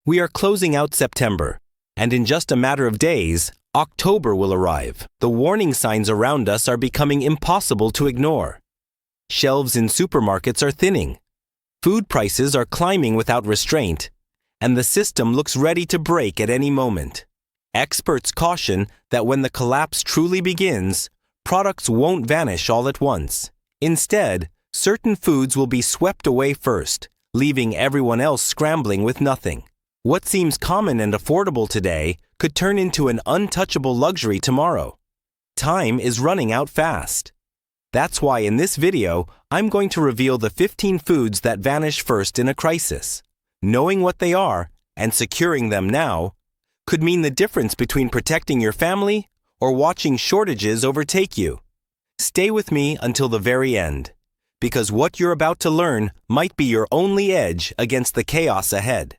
We are closing out September, and in just a matter of days, October will arrive. The warning signs around us are becoming impossible to ignore. Shelves in supermarkets are thinning. Food prices are climbing without restraint, and the system looks ready to break at any moment. Experts caution that when the collapse truly begins, products won't vanish all at once. Instead, certain foods will be swept away first, leaving everyone else scrambling with nothing. What seems common and affordable today could turn into an untouchable luxury tomorrow. Time is running out fast. That's why in this video, I'm going to reveal the 15 foods that vanish first in a crisis. Knowing what they are and securing them now could mean the difference between protecting your family or watching shortages overtake you. Stay with me until the very end, because what you're about to learn might be your only edge against the chaos ahead.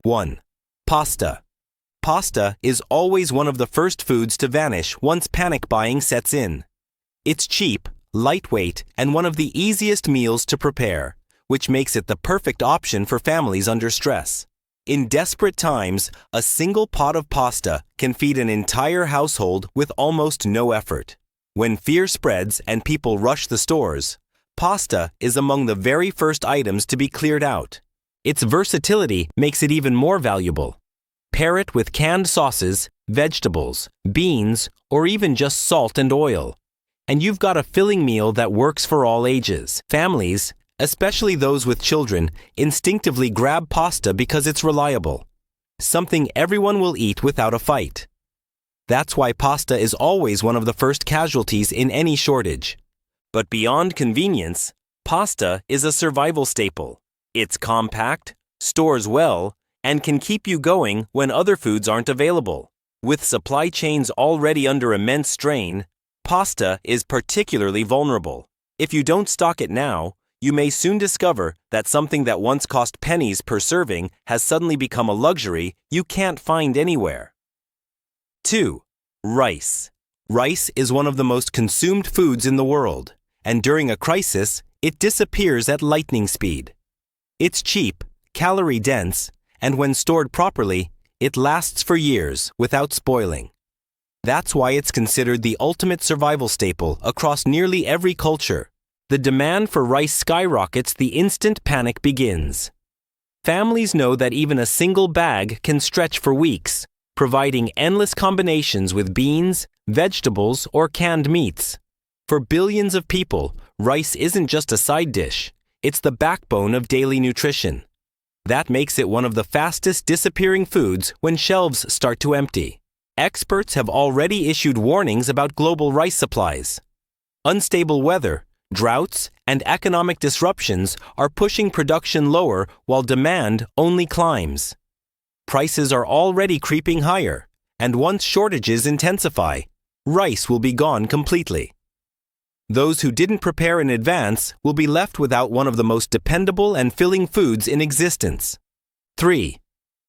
1. Pasta. Pasta is always one of the first foods to vanish once panic buying sets in. It's cheap, lightweight, and one of the easiest meals to prepare, which makes it the perfect option for families under stress. In desperate times, a single pot of pasta can feed an entire household with almost no effort. When fear spreads and people rush the stores, pasta is among the very first items to be cleared out. Its versatility makes it even more valuable. Pair it with canned sauces, vegetables, beans, or even just salt and oil, and you've got a filling meal that works for all ages. Families, especially those with children, instinctively grab pasta because it's reliable, something everyone will eat without a fight. That's why pasta is always one of the first casualties in any shortage. But beyond convenience, pasta is a survival staple. It's compact, stores well, and can keep you going when other foods aren't available. With supply chains already under immense strain, pasta is particularly vulnerable. If you don't stock it now, you may soon discover that something that once cost pennies per serving has suddenly become a luxury you can't find anywhere. 2. Rice. Rice is one of the most consumed foods in the world, and during a crisis, it disappears at lightning speed. It's cheap, calorie-dense, and when stored properly, it lasts for years without spoiling. That's why it's considered the ultimate survival staple across nearly every culture. The demand for rice skyrockets the instant panic begins. Families know that even a single bag can stretch for weeks, providing endless combinations with beans, vegetables, or canned meats. For billions of people, rice isn't just a side dish. It's the backbone of daily nutrition. That makes it one of the fastest disappearing foods when shelves start to empty. Experts have already issued warnings about global rice supplies. Unstable weather, droughts, and economic disruptions are pushing production lower while demand only climbs. Prices are already creeping higher, and once shortages intensify, rice will be gone completely. Those who didn't prepare in advance will be left without one of the most dependable and filling foods in existence. 3.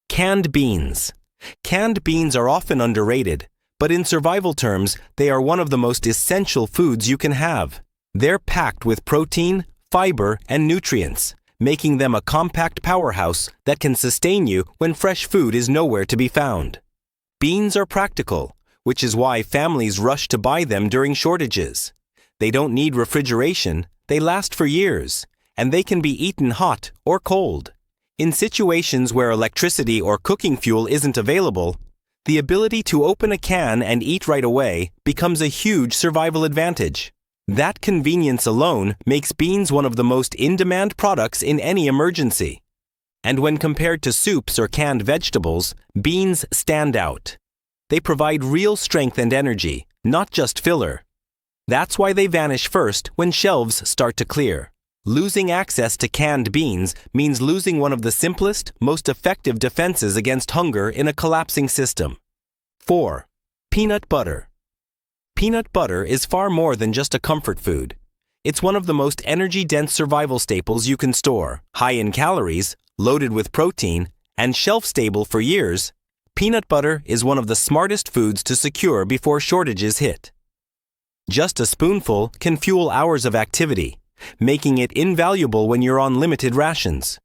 Canned beans. Canned beans are often underrated, but in survival terms, they are one of the most essential foods you can have. They're packed with protein, fiber, and nutrients, making them a compact powerhouse that can sustain you when fresh food is nowhere to be found. Beans are practical, which is why families rush to buy them during shortages. They don't need refrigeration, they last for years, and they can be eaten hot or cold. In situations where electricity or cooking fuel isn't available, the ability to open a can and eat right away becomes a huge survival advantage. That convenience alone makes beans one of the most in-demand products in any emergency. And when compared to soups or canned vegetables, beans stand out. They provide real strength and energy, not just filler. That's why they vanish first when shelves start to clear. Losing access to canned beans means losing one of the simplest, most effective defenses against hunger in a collapsing system. 4. Peanut butter. Peanut butter is far more than just a comfort food. It's one of the most energy-dense survival staples you can store. High in calories, loaded with protein, and shelf-stable for years, peanut butter is one of the smartest foods to secure before shortages hit. Just a spoonful can fuel hours of activity, making it invaluable when you're on limited rations.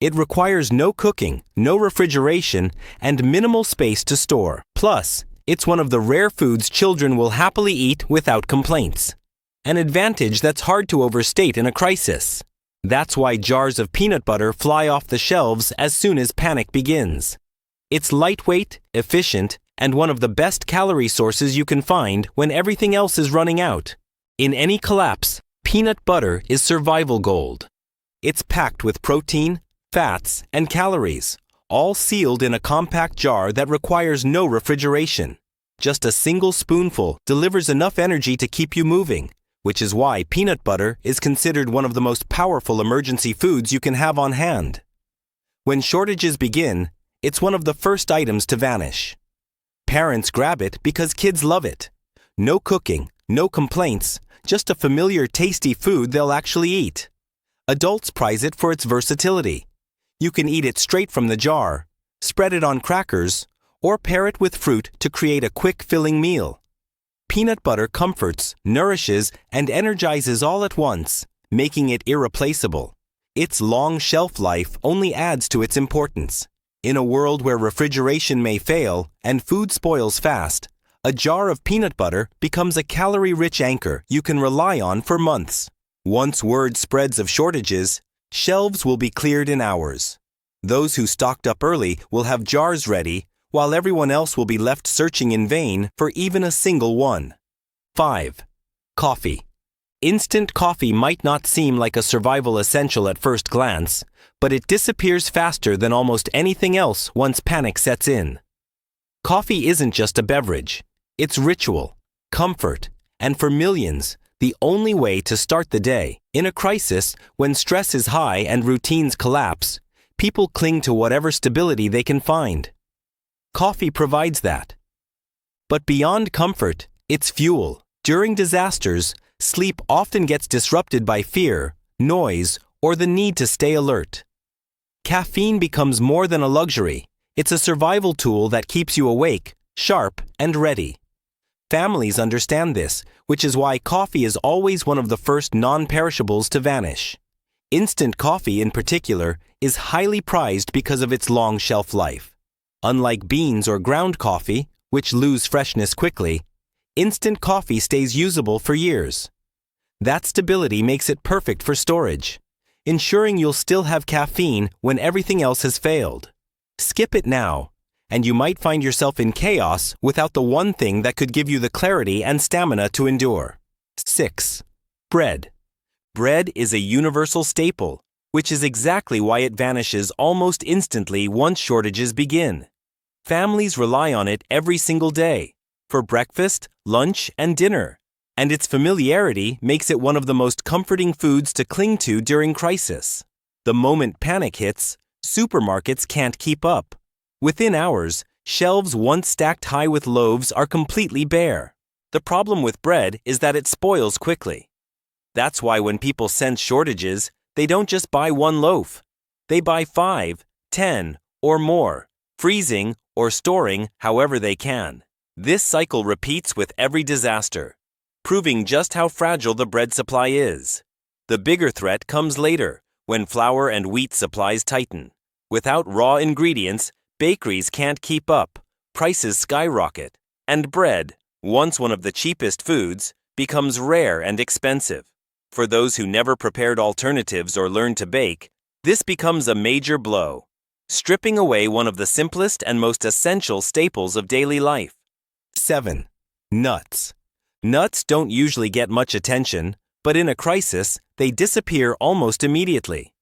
It requires no cooking, no refrigeration, and minimal space to store. Plus, it's one of the rare foods children will happily eat without complaints. An advantage that's hard to overstate in a crisis. That's why jars of peanut butter fly off the shelves as soon as panic begins. It's lightweight, efficient, and one of the best calorie sources you can find when everything else is running out. In any collapse, peanut butter is survival gold. It's packed with protein, fats, and calories, all sealed in a compact jar that requires no refrigeration. Just a single spoonful delivers enough energy to keep you moving, which is why peanut butter is considered one of the most powerful emergency foods you can have on hand. When shortages begin, it's one of the first items to vanish. Parents grab it because kids love it. No cooking, no complaints, just a familiar, tasty food they'll actually eat. Adults prize it for its versatility. You can eat it straight from the jar, spread it on crackers, or pair it with fruit to create a quick, filling meal. Peanut butter comforts, nourishes, and energizes all at once, making it irreplaceable. Its long shelf life only adds to its importance. In a world where refrigeration may fail and food spoils fast, a jar of peanut butter becomes a calorie-rich anchor you can rely on for months. Once word spreads of shortages, shelves will be cleared in hours. Those who stocked up early will have jars ready, while everyone else will be left searching in vain for even a single one. 5. Coffee. Instant coffee might not seem like a survival essential at first glance, but it disappears faster than almost anything else once panic sets in. Coffee isn't just a beverage. It's ritual, comfort, and for millions, the only way to start the day. In a crisis, when stress is high and routines collapse, people cling to whatever stability they can find. Coffee provides that. But beyond comfort, it's fuel. During disasters, sleep often gets disrupted by fear, noise, or the need to stay alert. Caffeine becomes more than a luxury. It's a survival tool that keeps you awake, sharp, and ready. Families understand this, which is why coffee is always one of the first non-perishables to vanish. Instant coffee, in particular, is highly prized because of its long shelf life. Unlike beans or ground coffee, which lose freshness quickly, instant coffee stays usable for years. That stability makes it perfect for storage, ensuring you'll still have caffeine when everything else has failed. Skip it now, and you might find yourself in chaos without the one thing that could give you the clarity and stamina to endure. 6. Bread. Bread is a universal staple, which is exactly why it vanishes almost instantly once shortages begin. Families rely on it every single day, for breakfast, lunch, and dinner, and its familiarity makes it one of the most comforting foods to cling to during crisis. The moment panic hits, supermarkets can't keep up. Within hours, shelves once stacked high with loaves are completely bare. The problem with bread is that it spoils quickly. That's why when people sense shortages, they don't just buy one loaf. They buy 5, 10, or more, freezing or storing however they can. This cycle repeats with every disaster, proving just how fragile the bread supply is. The bigger threat comes later, when flour and wheat supplies tighten. Without raw ingredients, bakeries can't keep up, prices skyrocket, and bread, once one of the cheapest foods, becomes rare and expensive. For those who never prepared alternatives or learned to bake, this becomes a major blow, stripping away one of the simplest and most essential staples of daily life. 7. Nuts. Nuts don't usually get much attention, but in a crisis, they disappear almost immediately.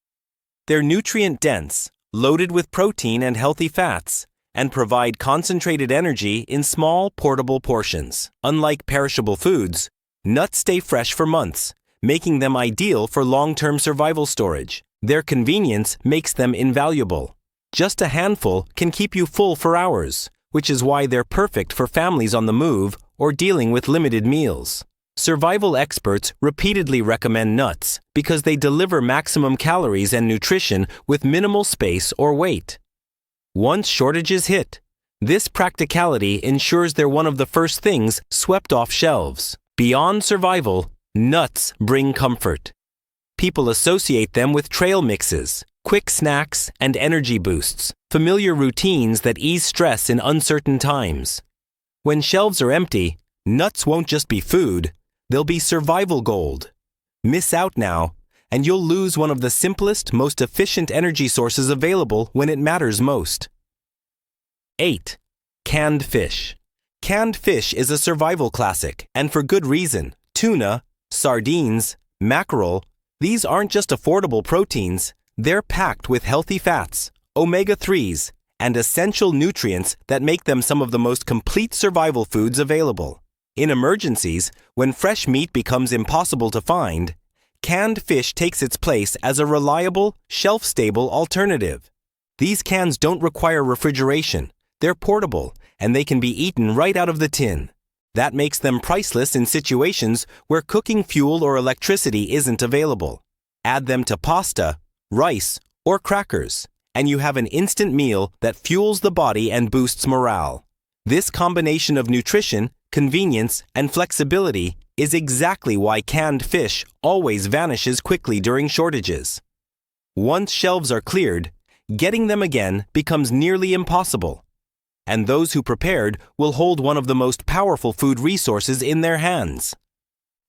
They're nutrient-dense, loaded with protein and healthy fats, and provide concentrated energy in small, portable portions. Unlike perishable foods, nuts stay fresh for months, making them ideal for long-term survival storage. Their convenience makes them invaluable. Just a handful can keep you full for hours, which is why they're perfect for families on the move or dealing with limited meals. Survival experts repeatedly recommend nuts because they deliver maximum calories and nutrition with minimal space or weight. Once shortages hit, this practicality ensures they're one of the first things swept off shelves. Beyond survival, nuts bring comfort. People associate them with trail mixes, Quick snacks and energy boosts, familiar routines that ease stress in uncertain times. When shelves are empty, nuts won't just be food, they'll be survival gold. Miss out now, and you'll lose one of the simplest, most efficient energy sources available when it matters most. 8. Canned fish. Canned fish is a survival classic, and for good reason. Tuna, sardines, mackerel, these aren't just affordable proteins, they're packed with healthy fats, omega-3s, and essential nutrients that make them some of the most complete survival foods available. In emergencies, when fresh meat becomes impossible to find, canned fish takes its place as a reliable, shelf-stable alternative. These cans don't require refrigeration, they're portable, and they can be eaten right out of the tin. That makes them priceless in situations where cooking fuel or electricity isn't available. Add them to pasta, rice, or crackers, and you have an instant meal that fuels the body and boosts morale. This combination of nutrition, convenience, and flexibility is exactly why canned fish always vanishes quickly during shortages. Once shelves are cleared, getting them again becomes nearly impossible. And those who prepared will hold one of the most powerful food resources in their hands.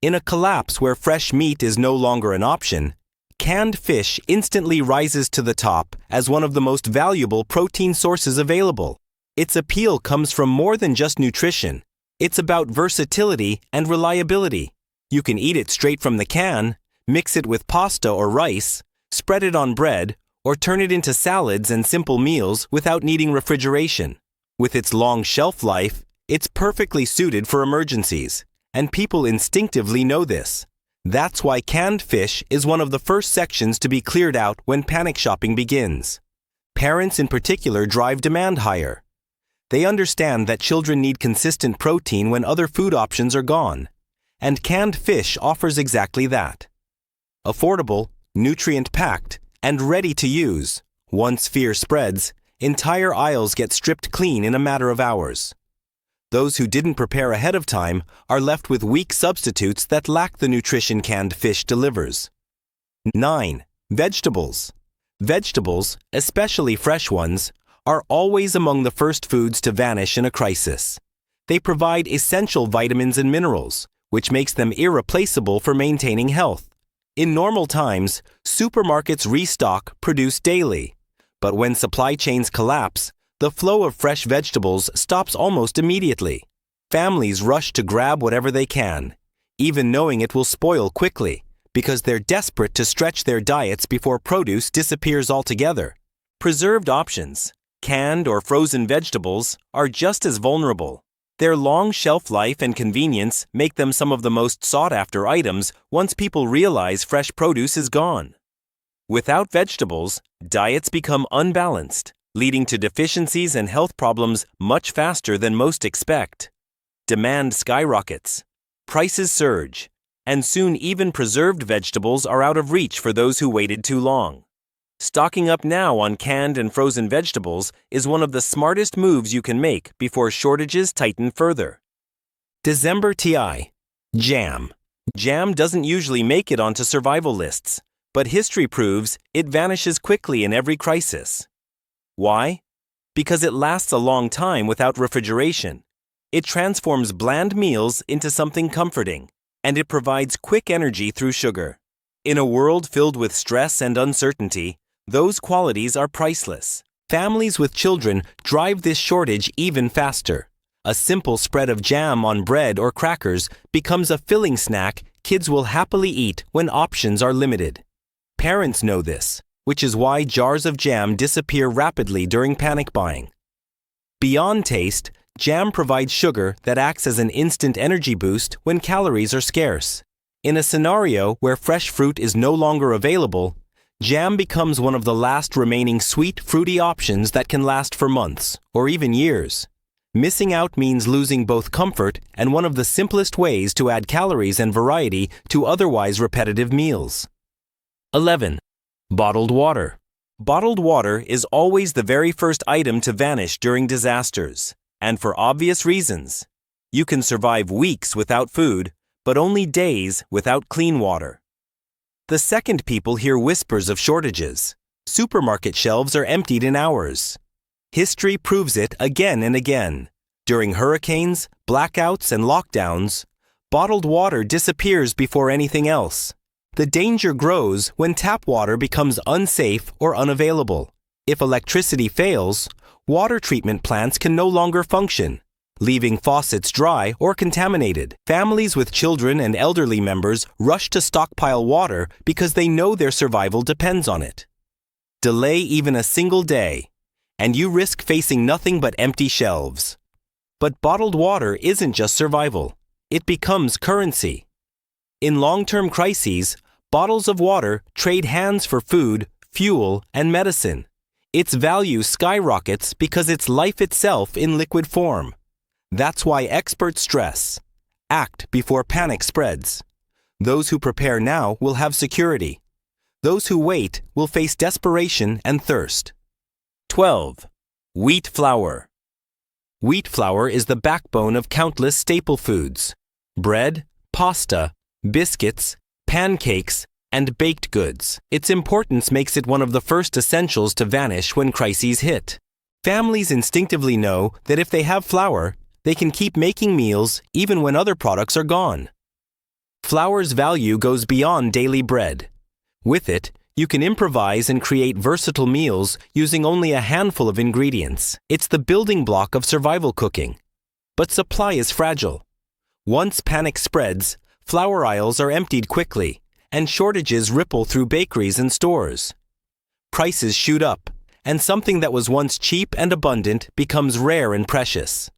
In a collapse where fresh meat is no longer an option, canned fish instantly rises to the top as one of the most valuable protein sources available. Its appeal comes from more than just nutrition. It's about versatility and reliability. You can eat it straight from the can, mix it with pasta or rice, spread it on bread, or turn it into salads and simple meals without needing refrigeration. With its long shelf life, it's perfectly suited for emergencies, and people instinctively know this. That's why canned fish is one of the first sections to be cleared out when panic shopping begins. Parents in particular drive demand higher. They understand that children need consistent protein when other food options are gone, and canned fish offers exactly that. Affordable, nutrient-packed, and ready to use. Once fear spreads, entire aisles get stripped clean in a matter of hours. Those who didn't prepare ahead of time are left with weak substitutes that lack the nutrition canned fish delivers. 9. Vegetables. Vegetables, especially fresh ones, are always among the first foods to vanish in a crisis. They provide essential vitamins and minerals, which makes them irreplaceable for maintaining health. In normal times, supermarkets restock produce daily. But when supply chains collapse, the flow of fresh vegetables stops almost immediately. Families rush to grab whatever they can, even knowing it will spoil quickly, because they're desperate to stretch their diets before produce disappears altogether. Preserved options, canned or frozen vegetables, are just as vulnerable. Their long shelf life and convenience make them some of the most sought-after items once people realize fresh produce is gone. Without vegetables, diets become unbalanced, leading to deficiencies and health problems much faster than most expect. Demand skyrockets, prices surge, and soon even preserved vegetables are out of reach for those who waited too long. Stocking up now on canned and frozen vegetables is one of the smartest moves you can make before shortages tighten further. December TI. Jam. Jam doesn't usually make it onto survival lists, but history proves it vanishes quickly in every crisis. Why? Because it lasts a long time without refrigeration. It transforms bland meals into something comforting, and it provides quick energy through sugar. In a world filled with stress and uncertainty, those qualities are priceless. Families with children drive this shortage even faster. A simple spread of jam on bread or crackers becomes a filling snack kids will happily eat when options are limited. Parents know this, which is why jars of jam disappear rapidly during panic buying. Beyond taste, jam provides sugar that acts as an instant energy boost when calories are scarce. In a scenario where fresh fruit is no longer available, jam becomes one of the last remaining sweet, fruity options that can last for months or even years. Missing out means losing both comfort and one of the simplest ways to add calories and variety to otherwise repetitive meals. 11. Bottled water. Bottled water is always the very first item to vanish during disasters, and for obvious reasons. You can survive weeks without food, but only days without clean water. The second people hear whispers of shortages, Supermarket shelves are emptied in hours. History proves it again and again. During hurricanes, blackouts, and lockdowns, bottled water disappears before anything else. The danger grows when tap water becomes unsafe or unavailable. If electricity fails, water treatment plants can no longer function, leaving faucets dry or contaminated. Families with children and elderly members rush to stockpile water because they know their survival depends on it. Delay even a single day, and you risk facing nothing but empty shelves. But bottled water isn't just survival. It becomes currency. In long-term crises, bottles of water trade hands for food, fuel, and medicine. Its value skyrockets because it's life itself in liquid form. That's why experts stress: act before panic spreads. Those who prepare now will have security. Those who wait will face desperation and thirst. 12. Wheat flour. Wheat flour is the backbone of countless staple foods: bread, pasta, biscuits, pancakes, and baked goods. Its importance makes it one of the first essentials to vanish when crises hit. Families instinctively know that if they have flour, they can keep making meals even when other products are gone. Flour's value goes beyond daily bread. With it, you can improvise and create versatile meals using only a handful of ingredients. It's the building block of survival cooking. But supply is fragile. Once panic spreads, flour aisles are emptied quickly, and shortages ripple through bakeries and stores. Prices shoot up, and something that was once cheap and abundant becomes rare and precious.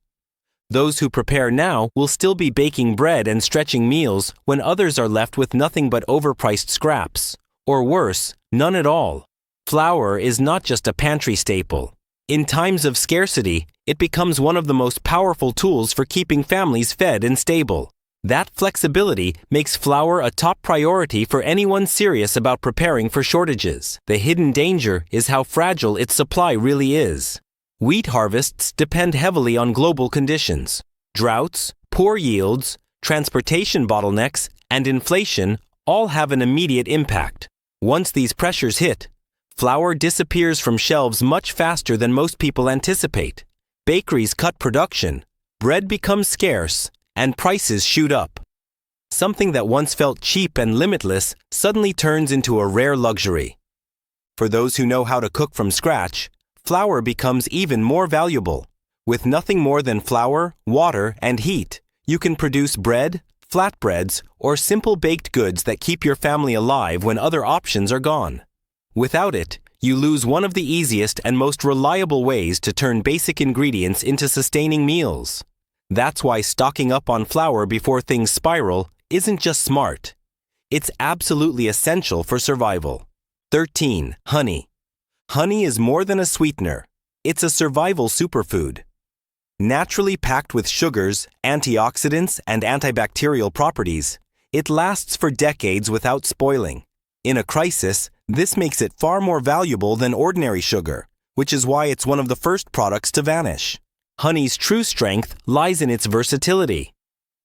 Those who prepare now will still be baking bread and stretching meals when others are left with nothing but overpriced scraps. Or worse, none at all. Flour is not just a pantry staple. In times of scarcity, it becomes one of the most powerful tools for keeping families fed and stable. That flexibility makes flour a top priority for anyone serious about preparing for shortages. The hidden danger is how fragile its supply really is. Wheat harvests depend heavily on global conditions. Droughts, poor yields, transportation bottlenecks, and inflation all have an immediate impact. Once these pressures hit, flour disappears from shelves much faster than most people anticipate. Bakeries cut production, bread becomes scarce, and prices shoot up. Something that once felt cheap and limitless suddenly turns into a rare luxury. For those who know how to cook from scratch, flour becomes even more valuable. With nothing more than flour, water, and heat, you can produce bread, flatbreads, or simple baked goods that keep your family alive when other options are gone. Without it, you lose one of the easiest and most reliable ways to turn basic ingredients into sustaining meals. That's why stocking up on flour before things spiral isn't just smart. It's absolutely essential for survival. 13. Honey. Honey is more than a sweetener. It's a survival superfood. Naturally packed with sugars, antioxidants, and antibacterial properties, it lasts for decades without spoiling. In a crisis, this makes it far more valuable than ordinary sugar, which is why it's one of the first products to vanish. Honey's true strength lies in its versatility.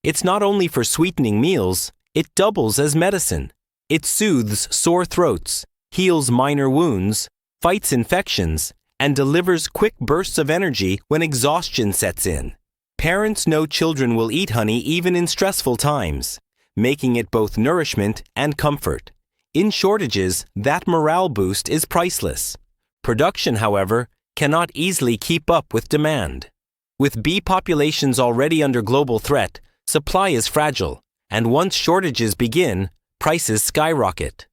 It's not only for sweetening meals, it doubles as medicine. It soothes sore throats, heals minor wounds, fights infections, and delivers quick bursts of energy when exhaustion sets in. Parents know children will eat honey even in stressful times, making it both nourishment and comfort. In shortages, that morale boost is priceless. Production, however, cannot easily keep up with demand. With bee populations already under global threat, supply is fragile, and once shortages begin, prices skyrocket.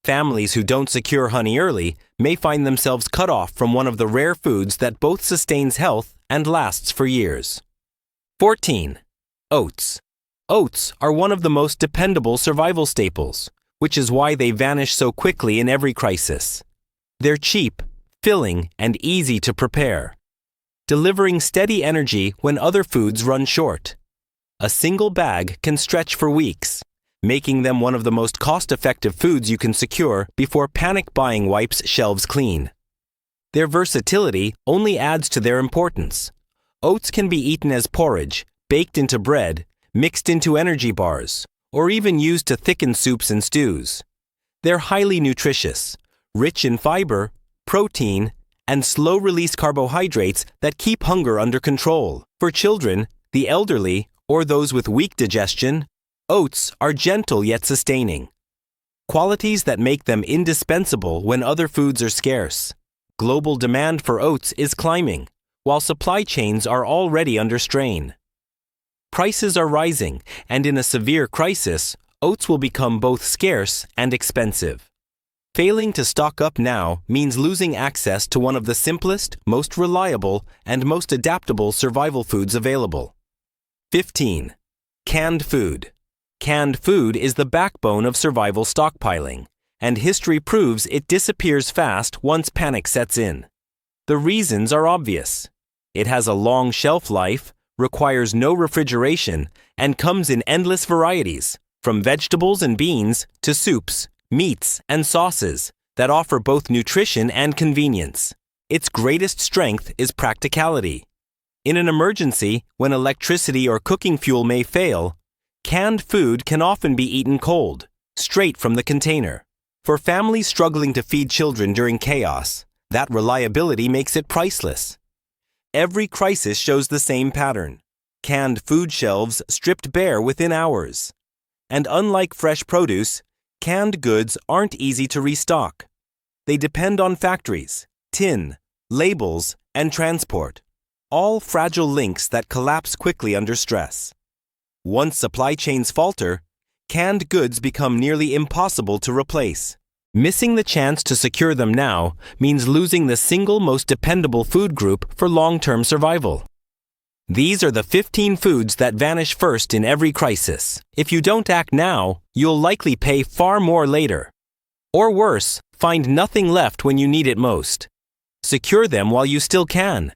Families who don't secure honey early may find themselves cut off from one of the rare foods that both sustains health and lasts for years. 14. Oats. Oats are one of the most dependable survival staples, which is why they vanish so quickly in every crisis. They're cheap, filling, and easy to prepare, delivering steady energy when other foods run short. A single bag can stretch for weeks, making them one of the most cost-effective foods you can secure before panic buying wipes shelves clean. Their versatility only adds to their importance. Oats can be eaten as porridge, baked into bread, mixed into energy bars, or even used to thicken soups and stews. They're highly nutritious, rich in fiber, protein, and slow-release carbohydrates that keep hunger under control. For children, the elderly, or those with weak digestion, oats are gentle yet sustaining. Qualities that make them indispensable when other foods are scarce. Global demand for oats is climbing, while supply chains are already under strain. Prices are rising, and in a severe crisis, oats will become both scarce and expensive. Failing to stock up now means losing access to one of the simplest, most reliable, and most adaptable survival foods available. 15. Canned food. Canned food is the backbone of survival stockpiling, and history proves it disappears fast once panic sets in. The reasons are obvious. It has a long shelf life, requires no refrigeration, and comes in endless varieties, from vegetables and beans to soups, meats, and sauces that offer both nutrition and convenience. Its greatest strength is practicality. In an emergency, when electricity or cooking fuel may fail, canned food can often be eaten cold, straight from the container. For families struggling to feed children during chaos, that reliability makes it priceless. Every crisis shows the same pattern. Canned food shelves stripped bare within hours. And unlike fresh produce, canned goods aren't easy to restock. They depend on factories, tin, labels, and transport, all fragile links that collapse quickly under stress. Once supply chains falter, canned goods become nearly impossible to replace. Missing the chance to secure them now means losing the single most dependable food group for long-term survival. These are the 15 foods that vanish first in every crisis. If you don't act now, you'll likely pay far more later. Or worse, find nothing left when you need it most. Secure them while you still can.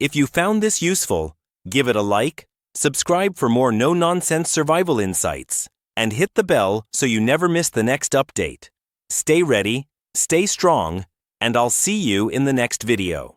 If you found this useful, give it a like, subscribe for more no-nonsense survival insights, and hit the bell so you never miss the next update. Stay ready, stay strong, and I'll see you in the next video.